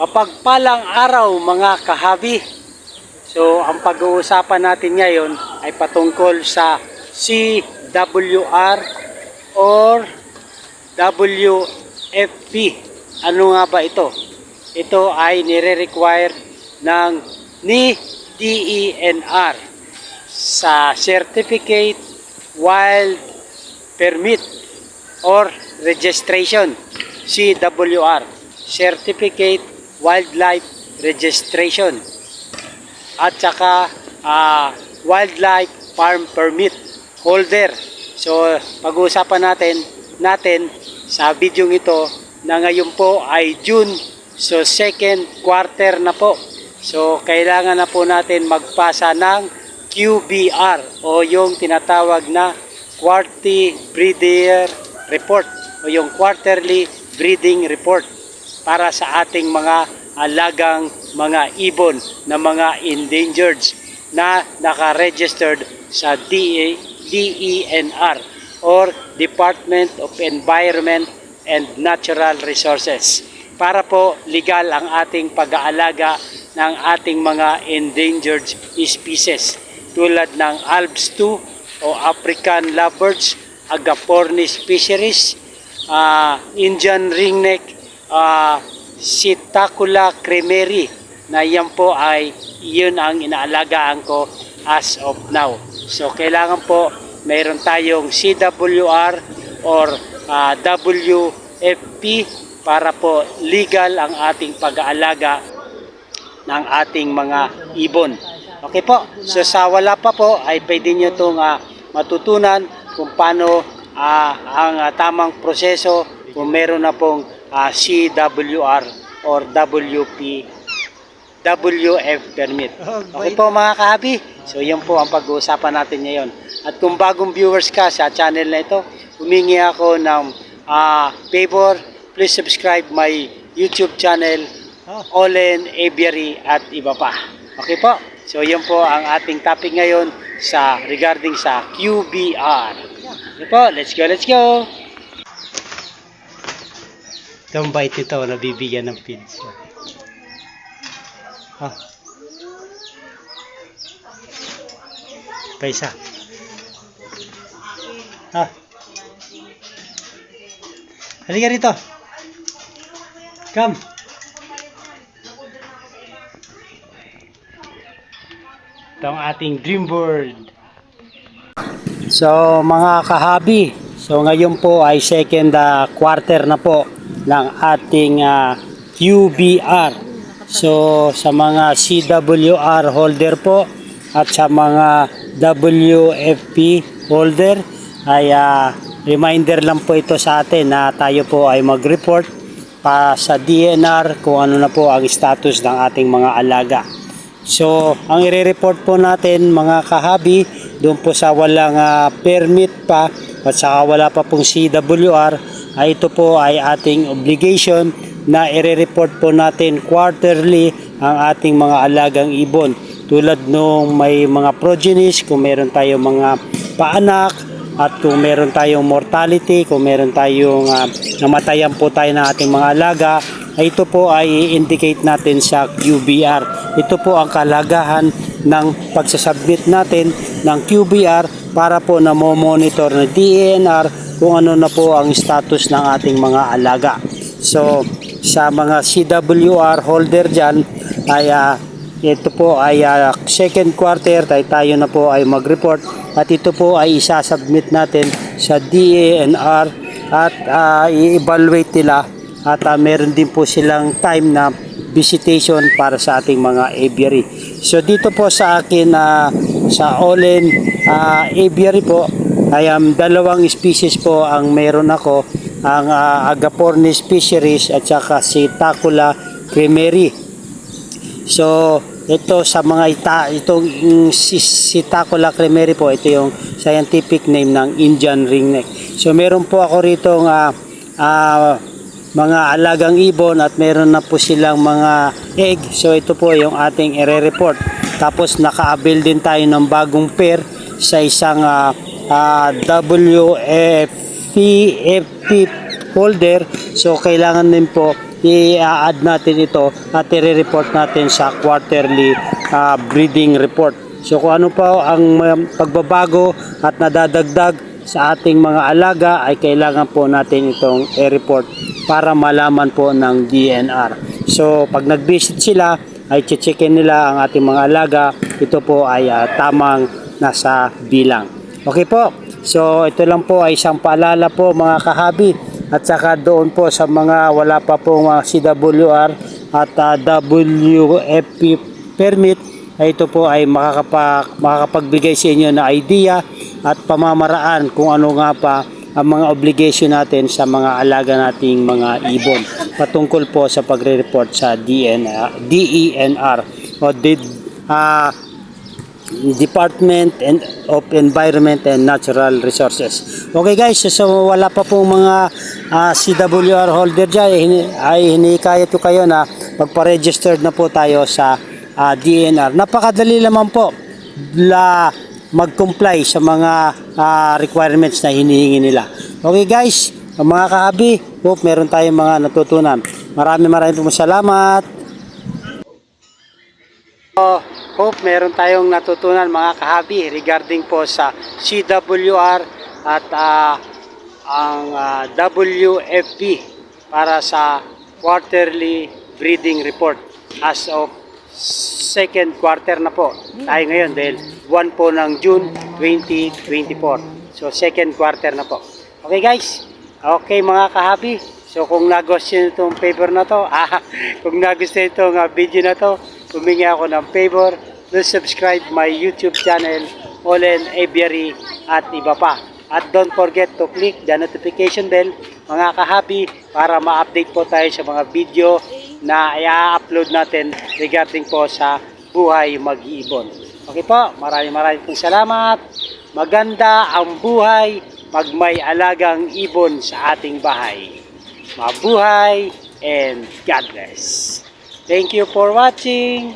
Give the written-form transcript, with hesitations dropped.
Mapagpalang araw mga kahabi. So ang pag-uusapan natin ngayon ay patungkol sa CWR or WFP. Ano nga ba ito? Ito ay nire-require ng ni DENR sa Certificate Wild Permit or Registration, CWR, Certificate Wildlife Registration, at saka Wildlife Farm Permit holder. So pag-uusapan natin sa video ito na ngayon po ay June, so second quarter na po. So kailangan na po natin magpasa ng QBR o yung tinatawag na Quarterly Breeder Report o yung Quarterly Breeding Report para sa ating mga alagang mga ibon na mga endangered na naka-registered sa DENR or Department of Environment and Natural Resources, para po legal ang ating pag-aalaga ng ating mga endangered species tulad ng Alps 2 o African lovebirds, Agapornis fisheries, Indian ringneck, Sitacula cremerie, na yan po ay yun ang inaalagaan ko as of now. So kailangan po mayroon tayong CWR or WFP para po legal ang ating pag-aalaga ng ating mga ibon. Okay po, so sa wala pa po ay pwede nyo itong matutunan kung paano ang tamang proseso kung meron na pong CWR or WF permit. Okay po mga kahabi, so yun po ang pag-uusapan natin ngayon. At kung bagong viewers ka sa channel na ito, humingi ako ng favor, please subscribe my YouTube channel, Olen Aviary at iba pa. Okay po, so yun po ang ating topic ngayon regarding sa QBR. Okay po, let's go. Itong bite ito, nabibigyan ng feeds. Pa isa. Halika rito. Come. Ito ang ating dream bird. So mga kahabi, so ngayon po ay second quarter na po ng ating QBR. So sa mga CWR holder po at sa mga WFP holder ay reminder lang po ito sa atin na tayo po ay mag-report pa sa DENR kung ano na po ang status ng ating mga alaga. So ang i-report po natin mga kahabi, doon po sa walang permit pa at saka wala pa pong CWR, ay ito po ay ating obligation na i-report po natin quarterly ang ating mga alagang ibon. Tulad nung may mga progenies, kung meron tayong mga paanak, at kung meron tayong mortality, kung meron tayong namatayan po tayo ng ating mga alaga, ay ito po ay i-indicate natin sa QBR. Ito po ang kalagahan ng pagsasubmit natin ng QBR para po na monitor ng DENR kung ano na po ang status ng ating mga alaga. So sa mga CWR holder dyan ay ito po ay second quarter tayo na po ay mag-report at ito po ay isasubmit natin sa DENR at i-evaluate nila at meron din po silang time na visitation para sa ating mga aviary. So dito po sa akin sa Olen Aviary po ay dalawang species po ang meron ako, ang Agapornis fisheries at saka Sitacula cremerie. So ito sa mga itong Sitacula cremerie po, ito yung scientific name ng Indian ringneck. So meron po ako rito mga alagang ibon at meron na po silang mga egg. So ito po yung ating i-report. Tapos naka-avail din tayo ng bagong pair sa isang WFP holder. So kailangan din po i-add natin ito at i-report natin sa quarterly breeding report. So kung ano pa ang pagbabago at nadadagdag sa ating mga alaga ay kailangan po natin itong i-report para malaman po ng DNR. So pag nag-visit sila ay checkin nila ang ating mga alaga. Ito po ay tamang nasa bilang. Okay po. So ito lang po ay isang paalala po mga kahabi. At saka doon po sa mga wala pa pong CWR at WFP permit, ay ito po ay makakapagbigay sa inyo na idea at pamamaraan kung ano nga pa ang mga obligation natin sa mga alaga nating mga ibon patungkol po sa pagre-report sa DENR o Department of Environment and Natural Resources. Okay guys, so wala pa pong mga CWR holder dyan, ay hinikayat ko kayo na magpa-registered na po tayo sa DNR. Napakadali naman po mag-comply sa mga requirements na hinihingi nila. Okay guys, mga kahabi, hope meron tayong mga natutunan. Maraming po salamat. Hope meron tayong natutunan mga kahabi regarding po sa CWR at ang WFP para sa quarterly breeding report as of second quarter na po tayo ngayon dahil buwan po ng June 2024. So second quarter na po. Okay guys, okay mga kahabi, so kung nagustuhan itong paper na to, kung nagustuhan itong video na to, humingi ako ng favor, please subscribe my YouTube channel, Olen Aviary at iba pa. At don't forget to click the notification bell mga kahabi para ma-update po tayo sa mga video na i-upload natin regarding po sa buhay mag-iibon. Okay po, maraming pong salamat. Maganda ang buhay pag may alagang ibon sa ating bahay. Mabuhay and God bless. Thank you for watching.